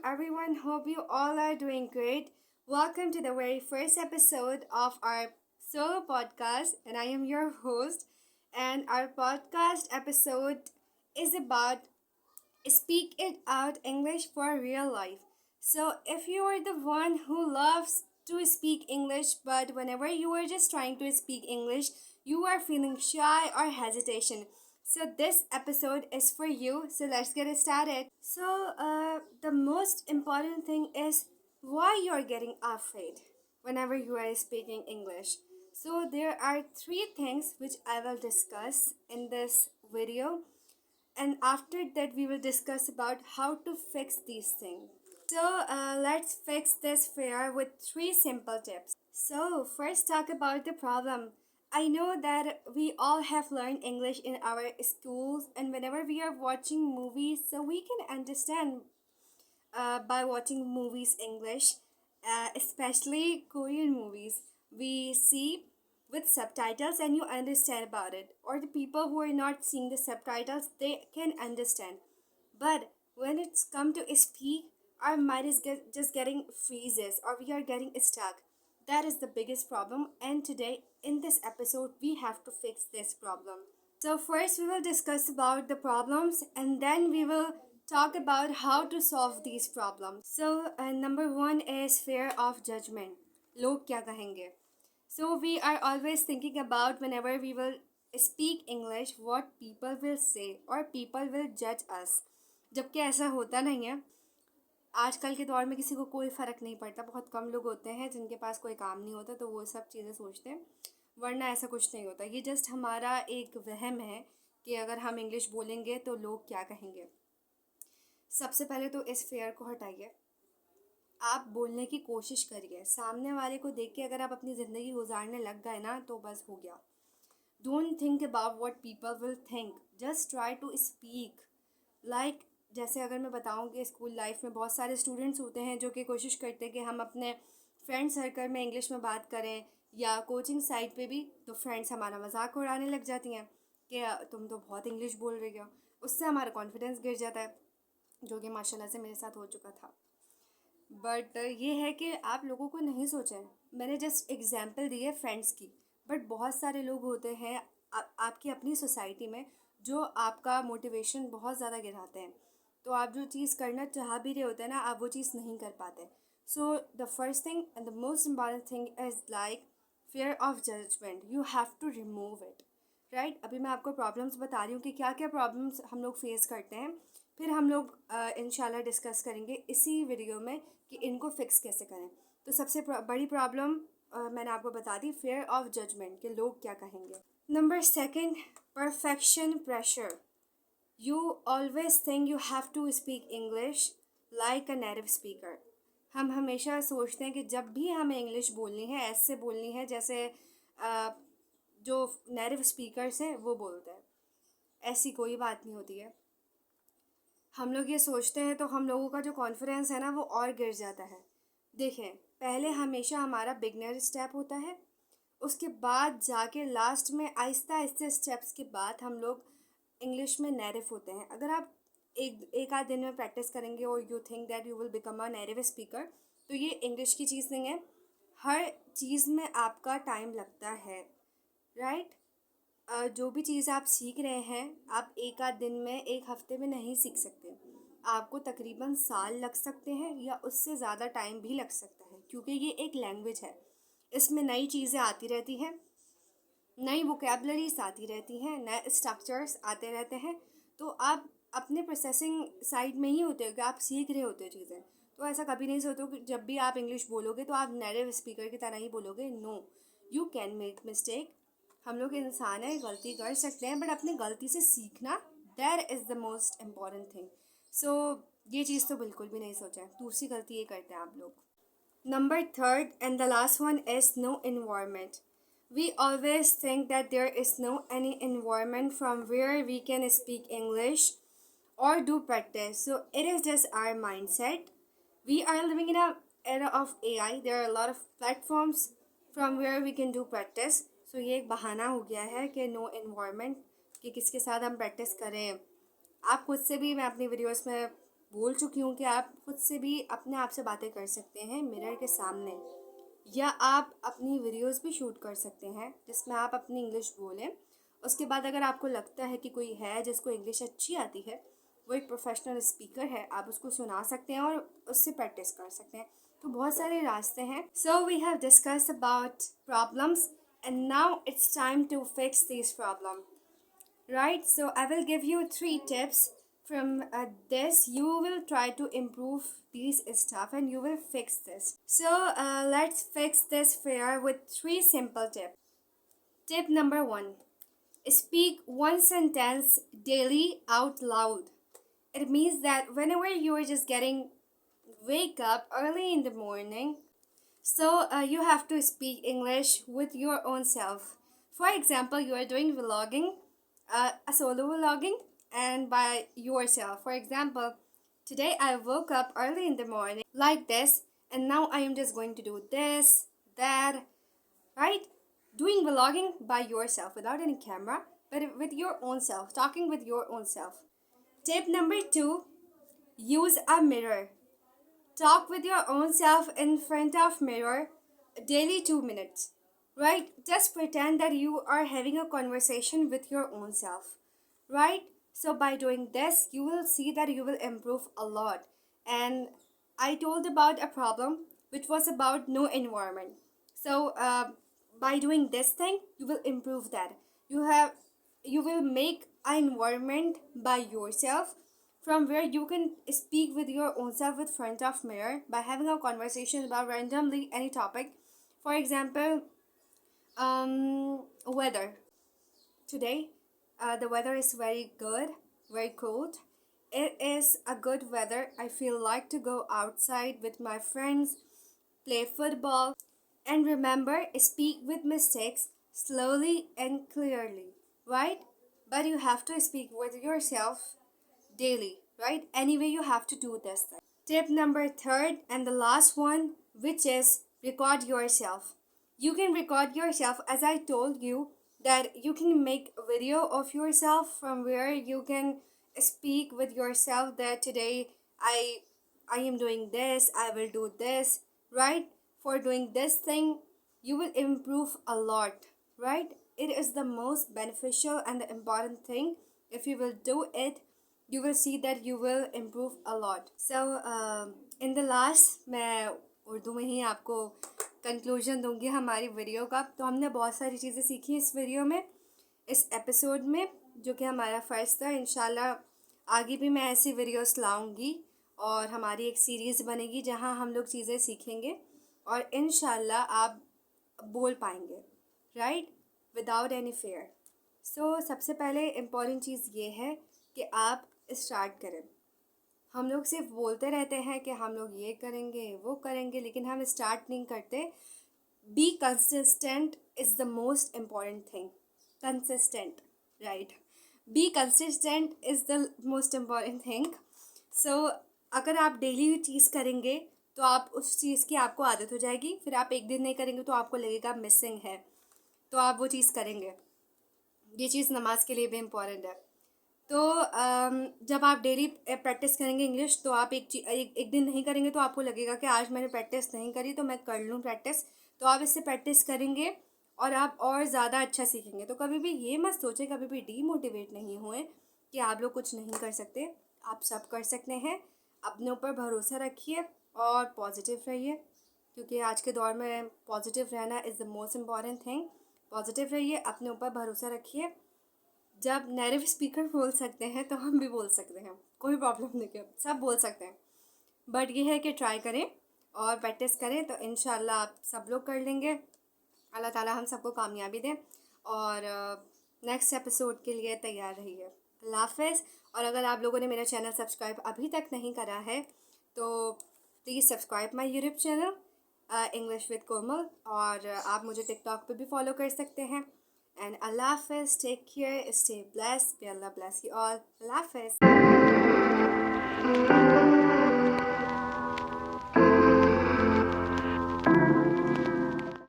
everyone. Hope you all are doing great. Welcome to the very first episode of our solo podcast, and I am your host. And our podcast episode is about Speak It Out English for Real Life. So, if you are the one who loves to speak English, but whenever you are just trying to speak English, you are feeling shy or hesitation. So, this episode is for you. So, let's get it started. So, the most important thing is why you are getting afraid whenever you are speaking English. So, there are three things which I will discuss in this video, and after that we will discuss about how to fix these things. So let's fix this fear with three simple tips. So first, talk about the problem. I know that we all have learned English in our schools, and whenever we are watching movies, so we can understand by watching movies English, especially Korean movies. We see with subtitles and you understand about it. Or the people who are not seeing the subtitles, they can understand. But when it's come to speak, our mind is just getting freezes or we are getting stuck. That is the biggest problem. And today in this episode, we have to fix this problem. So first we will discuss about the problems and then we will talk about how to solve these problems. So number one is fear of judgment. लोग क्या कहेंगे? So we are always thinking about whenever we will speak English what people will say or people will judge us. जबकि ऐसा होता नहीं है. आजकल के दौर में किसी को कोई फ़र्क नहीं पड़ता. बहुत कम लोग होते हैं जिनके पास कोई काम नहीं होता तो वो सब चीज़ें सोचते हैं, वरना ऐसा कुछ नहीं होता. ये जस्ट हमारा एक वहम है कि अगर हम इंग्लिश बोलेंगे तो लोग क्या कहेंगे. सबसे पहले तो इस फेयर को हटाइए. आप बोलने की कोशिश करिए. सामने वाले को देख के अगर आप अपनी ज़िंदगी गुजारने लग गए ना तो बस हो गया. Don't think about what people will think, just try to speak. Like जैसे अगर मैं बताऊँ कि स्कूल लाइफ में बहुत सारे स्टूडेंट्स होते हैं जो कि कोशिश करते हैं कि हम अपने फ्रेंड सर्कल में इंग्लिश में बात करें, या कोचिंग साइट पे भी तो फ्रेंड्स हमारा मजाक उड़ाने लग जाती हैं कि तुम तो बहुत इंग्लिश बोल रही हो. उससे हमारा कॉन्फिडेंस गिर जाता है, जो कि माशाल्लाह से मेरे साथ हो चुका था. बट ये है कि आप लोगों को नहीं सोचें. मैंने जस्ट एग्जांपल दी है फ्रेंड्स की, बट बहुत सारे लोग होते हैं आपकी अपनी सोसाइटी में जो आपका मोटिवेशन बहुत ज़्यादा गिराते हैं. तो आप जो चीज़ करना चाह भी रहे होते हैं ना, आप वो चीज़ नहीं कर पाते. So the first thing and the most important thing is like fear of judgment. You have to remove it. Right. अभी मैं आपको प्रॉब्लम्स बता रही हूँ कि क्या क्या प्रॉब्लम्स हम लोग फेस करते हैं. फिर हम लोग इंशाल्लाह डिस्कस करेंगे इसी वीडियो में कि इनको फिक्स कैसे करें. तो सबसे बड़ी प्रॉब्लम मैंने आपको बता दी, फेयर ऑफ जजमेंट, कि लोग क्या कहेंगे. Number second, perfection pressure. You always think you have to speak English like a native speaker. हम हमेशा सोचते हैं कि जब भी हमें इंग्लिश बोलनी है ऐसे बोलनी है जैसे जो नेटिव स्पीकर्स हैं वो बोलते हैं. ऐसी कोई बात नहीं होती है. हम लोग ये सोचते हैं तो हम लोगों का जो कॉन्फिडेंस है ना वो और गिर जाता है. देखें, पहले हमेशा हमारा बिगनर स्टेप होता है, उसके बाद जाके लास्ट में आहिस्ता आहिस्ता स्टेप्स के बाद हम लोग इंग्लिश में नेटिव होते हैं. अगर आप एक आध दिन में प्रैक्टिस करेंगे और you think that you will become a native speaker, तो ये इंग्लिश की चीज़ नहीं है. हर चीज़ में आपका टाइम लगता है. राइट. जो भी चीज़ आप सीख रहे हैं आप एक आध दिन में, एक हफ्ते में नहीं सीख सकते. आपको तकरीबन साल लग सकते हैं या उससे ज़्यादा टाइम भी लग सकता है, क्योंकि ये एक लैंग्वेज है. इसमें नई चीज़ें आती रहती हैं, नई वोकेबलरीज आती रहती हैं, नए स्ट्रक्चर्स आते रहते हैं. तो आप अपने प्रोसेसिंग साइड में ही होते हो कि आप सीख रहे होते हो चीज़ें. तो ऐसा कभी नहीं सोचो कि जब भी आप इंग्लिश बोलोगे तो आप नेटिव स्पीकर की तरह ही बोलोगे. No, you can make mistake. हम लोग इंसान हैं, गलती कर सकते हैं, बट अपनी गलती से सीखना, that is the most important thing. So ये चीज़ तो बिल्कुल भी नहीं सोचें. दूसरी गलती ये करते हैं आप लोग. Number third and the last one is no environment. We always think that there is no any environment from where we can speak English or do practice. So it is just our mindset. We are living in a era of AI. There are a lot of platforms from where we can do practice. So ये एक बहाना हो गया है कि no environment, कि किसके साथ हम प्रैक्टिस करें. आप खुद से भी, मैं अपनी वीडियोस में बोल चुकी हूँ कि आप खुद से भी अपने आप से बातें कर सकते हैं मिरर के सामने, या आप अपनी वीडियोस भी शूट कर सकते हैं जिसमें आप अपनी इंग्लिश बोलें। उसके बाद अगर आपको लगता है कि कोई है जिसको इंग्लिश अच्छी आती है, वो एक प्रोफेशनल स्पीकर है, आप उसको सुना सकते हैं और उससे प्रैक्टिस कर सकते हैं। तो बहुत सारे रास्ते हैं। So we have discussed about problems and now it's time to fix this problem, right? So I will give you three tips. From this you will try to improve these stuff and you will fix this. So let's fix this fear with three simple tips. Tip number one: speak one sentence daily out loud. It means that whenever you are just getting wake up early in the morning, so you have to speak English with your own self. For example, you are doing vlogging, a solo vlogging, and by yourself. For example, today I woke up early in the morning like this, and now I am just going to do this, that, right? Doing vlogging by yourself without any camera, but with your own self, talking with your own self. Tip number two: use a mirror. Talk with your own self in front of mirror daily 2 minutes. Right? Just pretend that you are having a conversation with your own self. Right? So by doing this, you will see that you will improve a lot. And I told about a problem which was about no environment. So by doing this thing, you will improve that. You will make an environment by yourself from where you can speak with your own self with front of mirror by having a conversation about randomly any topic. For example, weather. Today, the weather is very good, very cold. It is a good weather. I feel like to go outside with my friends, play football, and remember, speak with mistakes slowly and clearly, right? But you have to speak with yourself daily, right? Anyway, you have to do this thing. Tip number third and the last one, which is record yourself. You can record yourself, as I told you, that you can make a video of yourself from where you can speak with yourself that today I am doing this, I will do this, right? For doing this thing, you will improve a lot, right? It is the most beneficial and the important thing. If you will do it, you will see that you will improve a lot. So in the last, मैं उर्दू में ही आपको conclusion दूंगी हमारी video का। तो हमने बहुत सारी चीज़ें सीखी इस वीडियो में, इस एपिसोड में, जो कि हमारा फ़र्ज़ था। इंशाल्लाह आगे भी मैं ऐसी वीडियोस लाऊंगी और हमारी एक सीरीज़ बनेगी जहां हम लोग चीज़ें सीखेंगे और इंशाल्लाह आप बोल पाएंगे, राइट, विदाउट एनी फेयर। सो सबसे पहले इम्पॉर्टेंट चीज़ ये है कि आप स्टार्ट करें। हम लोग सिर्फ बोलते रहते हैं कि हम लोग ये करेंगे वो करेंगे, लेकिन हम स्टार्ट नहीं करते। Be consistent is the most important thing. Consistent, right, be consistent is the most important thing. So अगर आप डेली चीज़ करेंगे तो आप उस चीज़ की आपको आदत हो जाएगी। फिर आप एक दिन नहीं करेंगे तो आपको लगेगा मिसिंग है, तो आप वो चीज़ करेंगे। ये चीज़ नमाज के लिए भी इम्पॉर्टेंट है। तो जब आप डेली प्रैक्टिस करेंगे इंग्लिश, तो आप एक दिन नहीं करेंगे तो आपको लगेगा कि आज मैंने प्रैक्टिस नहीं करी तो मैं कर लूँ प्रैक्टिस। तो आप इससे प्रैक्टिस करेंगे और आप और ज़्यादा अच्छा सीखेंगे। तो कभी भी ये मत सोचें, कभी भी डीमोटिवेट नहीं हुए कि आप लोग कुछ नहीं कर सकते। आप सब कर सकते हैं। अपने ऊपर भरोसा रखिए और पॉजिटिव रहिए, क्योंकि आज के दौर में पॉजिटिव रहना is the most important thing. Positive रहिए, अपने ऊपर भरोसा रखिए। जब नेटिव स्पीकर बोल सकते हैं तो हम भी बोल सकते हैं, कोई प्रॉब्लम नहीं है, सब बोल सकते हैं। बट ये है कि ट्राई करें और प्रैक्टिस करें तो इंशाल्लाह आप सब लोग कर लेंगे। अल्लाह ताला हम सबको कामयाबी दें और नेक्स्ट एपिसोड के लिए तैयार रहिए। अल्लाह हाफ़िज़। और अगर आप लोगों ने मेरा चैनल सब्सक्राइब अभी तक नहीं करा है तो please subscribe my YouTube channel English with Komal, और आप मुझे टिकटॉक पे भी फॉलो कर सकते हैं। And Allah Hafiz, take care, stay blessed, may Allah bless you all. Allah Hafiz.